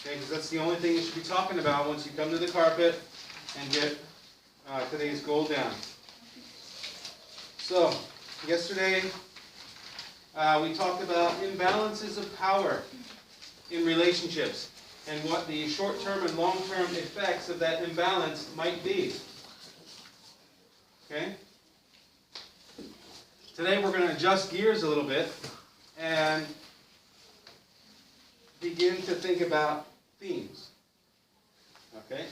Okay, because that's the only thing you should be talking about once you come to the carpet and get today's goal down. So, yesterday we talked about imbalances of power in relationships and what the short-term and long-term effects of that imbalance might be. Okay? Today we're going to adjust gears a little bit and begin to think about themes. Okay?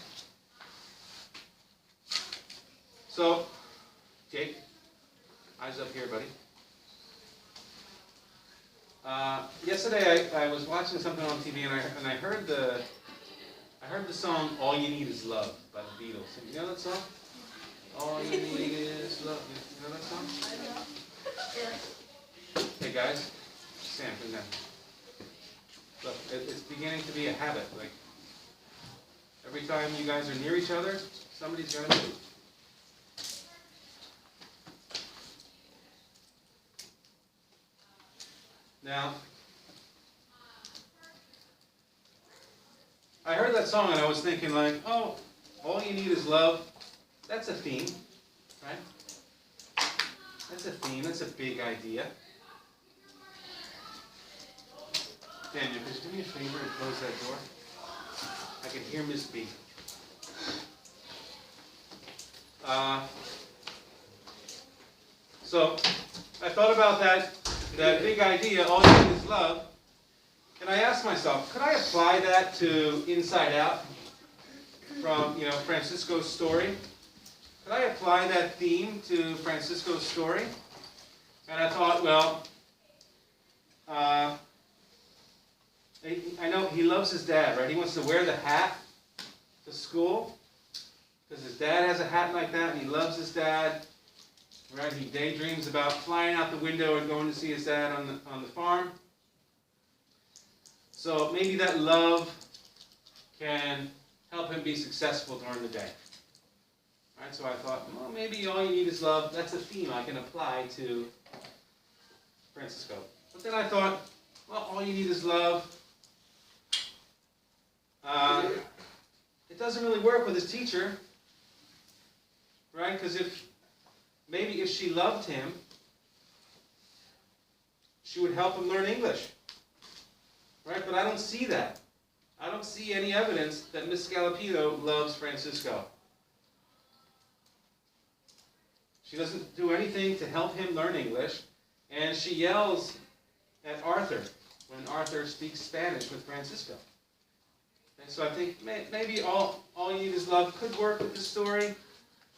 So, Jake, eyes up here, buddy. Yesterday I was watching something on TV and I heard the song "All You Need Is Love" by the Beatles. You know that song? All you need is love. You know that song? Hey guys, Sam, come down. Look, it's beginning to be a habit. Like every time you guys are near each other, somebody's going to move. Now, I heard that song and I was thinking like, oh, all you need is love. That's a theme, right? That's a theme. That's a big idea. Daniel, could you do me a favor and close that door? I can hear Miss B. So, I thought about that big idea, all you need is love, and I asked myself, could I apply that to Inside Out from, Francisco's story? Could I apply that theme to Francisco's story? And I thought, well, I know he loves his dad, right? He wants to wear the hat to school because his dad has a hat like that, and he loves his dad. Right, he daydreams about flying out the window and going to see his dad on the farm. So maybe that love can help him be successful during the day. Right, so I thought, well, maybe all you need is love. That's a theme I can apply to Francisco. But then I thought, well, all you need is love. It doesn't really work with his teacher, right? Because maybe if she loved him, she would help him learn English. Right? But I don't see that. I don't see any evidence that Miss Scalapito loves Francisco. She doesn't do anything to help him learn English, and she yells at Arthur when Arthur speaks Spanish with Francisco. And so I think maybe all you need is love could work with the story.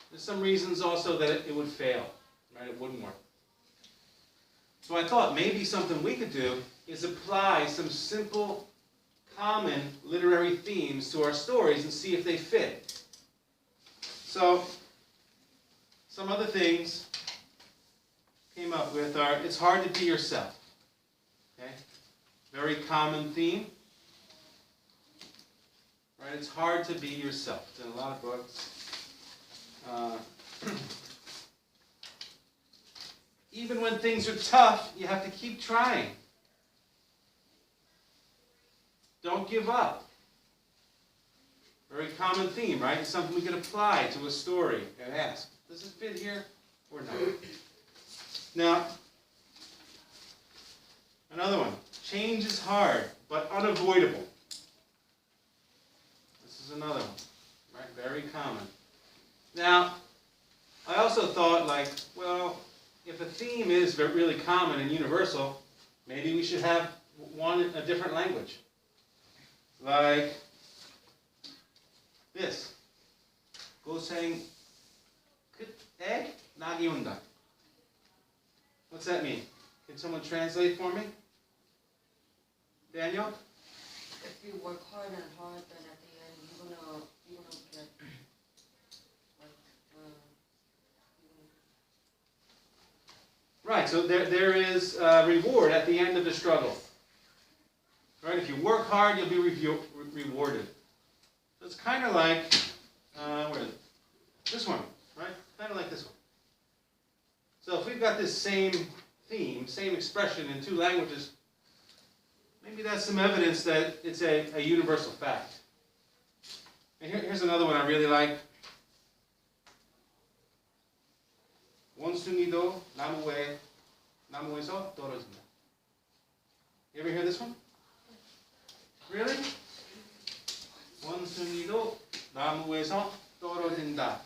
There's some reasons also that it would fail, right? It wouldn't work. So I thought maybe something we could do is apply some simple, common literary themes to our stories and see if they fit. So, some other things came up with are, it's hard to be yourself. Okay? Very common theme. Right? It's hard to be yourself. It's in a lot of books. Even when things are tough, you have to keep trying. Don't give up. Very common theme, right? It's something we can apply to a story and ask, does it fit here or not? Now, another one. Change is hard, but unavoidable. This is another one, right? Very common. Now, I also thought, like, well, if a theme is really common and universal, maybe we should have a different language. Like this. Go saying, egg, nagiunda. What's that mean? Can someone translate for me? Daniel? If you work hard and hard, then at the end you're gonna get Right, so there is a reward at the end of the struggle. Right, if you work hard, you'll be rewarded. So it's kind of like, where is it? This one, right? Kind of like this one. So if we've got this same theme, same expression in two languages, maybe that's some evidence that it's a universal fact. And here's another one I really like. 원숭이도 나무에서 떨어진다. You ever hear this one? Really? 원숭이도 나무에서 떨어진다.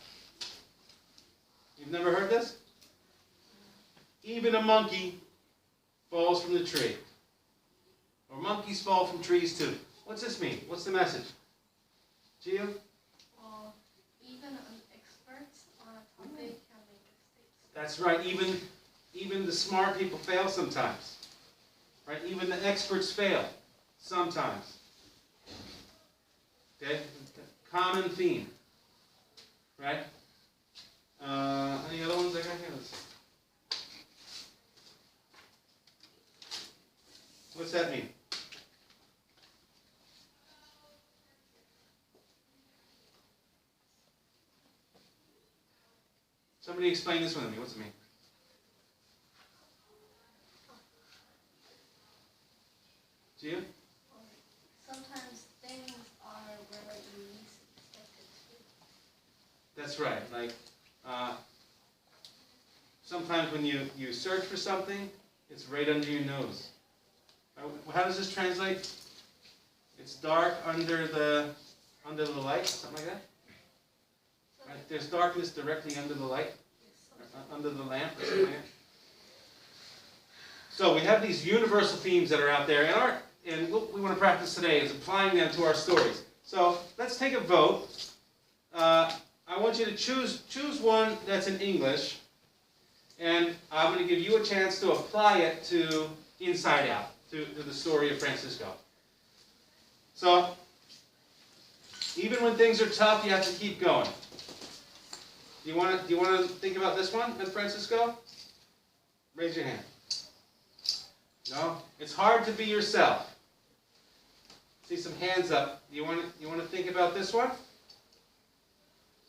You've never heard this? Even a monkey falls from the tree. Or monkeys fall from trees too. What's this mean? What's the message? Gio? Even experts on a topic can make mistakes. That's right. Even the smart people fail sometimes. Right? Even the experts fail sometimes. Okay? Common theme. Right? Any other ones I got here? Let's see. What's that mean? Somebody explain this one to me. What's it mean? Gia? Sometimes things are where you least expect it to be. That's right. Like, sometimes when you search for something, it's right under your nose. How does this translate? It's dark under the light, something like that? Right? There's darkness directly under the light, or under the lamp, or something like that. So we have these universal themes that are out there, and what we want to practice today is applying them to our stories. So let's take a vote. I want you to choose one that's in English, and I'm going to give you a chance to apply it to Inside Out, to the story of Francisco. So, even when things are tough, you have to keep going. Do you want to think about this one with Francisco? Raise your hand. No? It's hard to be yourself. See some hands up. You want to think about this one?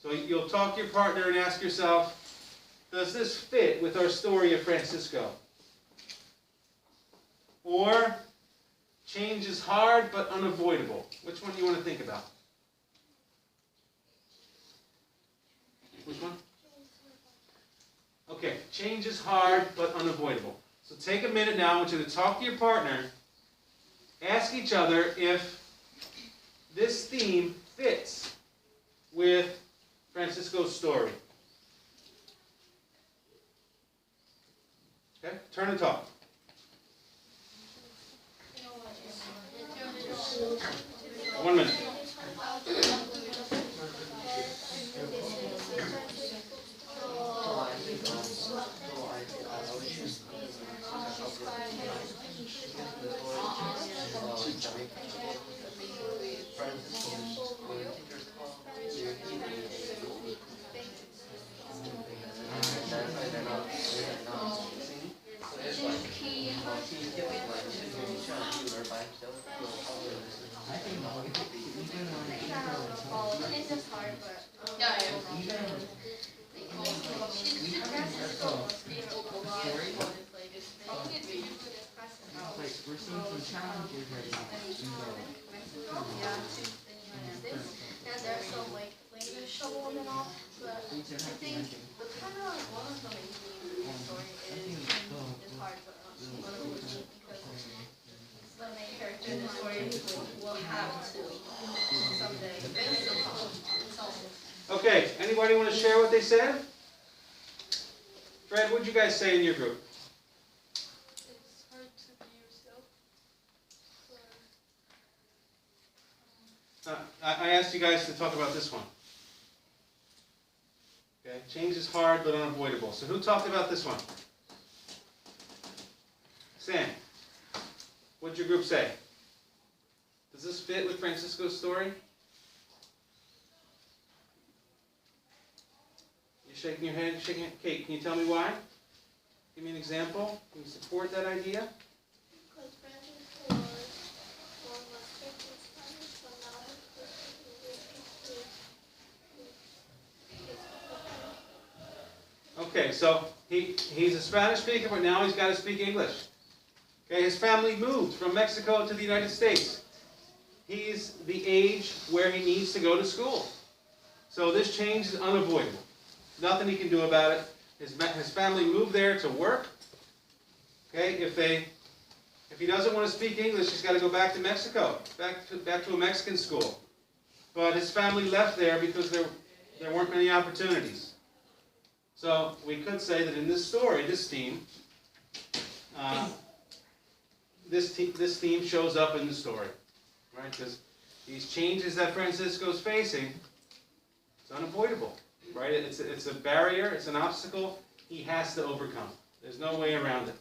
So you'll talk to your partner and ask yourself, does this fit with our story of Francisco? Or, change is hard but unavoidable. Which one do you want to think about? Which one? Okay, change is hard but unavoidable. So take a minute now. I want you to talk to your partner. Ask each other if this theme fits with Francisco's story. Okay, turn and talk. 1 minute. It's just hard, but We're seeing some challenges right now. and there's some like language shown and all, but I think the kind of one of the main themes in the story is hard, but unavoidable because the main character in the story will have to someday face the problem himself. Okay, anybody want to share what they said? Fred, what did you guys say in your group? It's hard to be yourself. I asked you guys to talk about this one. Okay, change is hard but unavoidable. So who talked about this one? Sam, what did your group say? Does this fit with Francisco's story? You're shaking your head, shaking it. Kate, can you tell me why? Give me an example. Can you support that idea? Because Francisco was speaking Spanish, so now Okay, so he's a Spanish speaker, but now he's got to speak English. Okay, his family moved from Mexico to the United States. He's the age where he needs to go to school. So this change is unavoidable. Nothing he can do about it. His family moved there to work. Okay, if he doesn't want to speak English, he's got to go back to Mexico, back to a Mexican school. But his family left there because there weren't many opportunities. So we could say that in this story, this theme shows up in the story, right? Because these changes that Francisco's facing, it's unavoidable, right? It's a barrier, it's an obstacle he has to overcome. There's no way around it.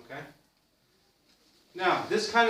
Okay? Now, this kind of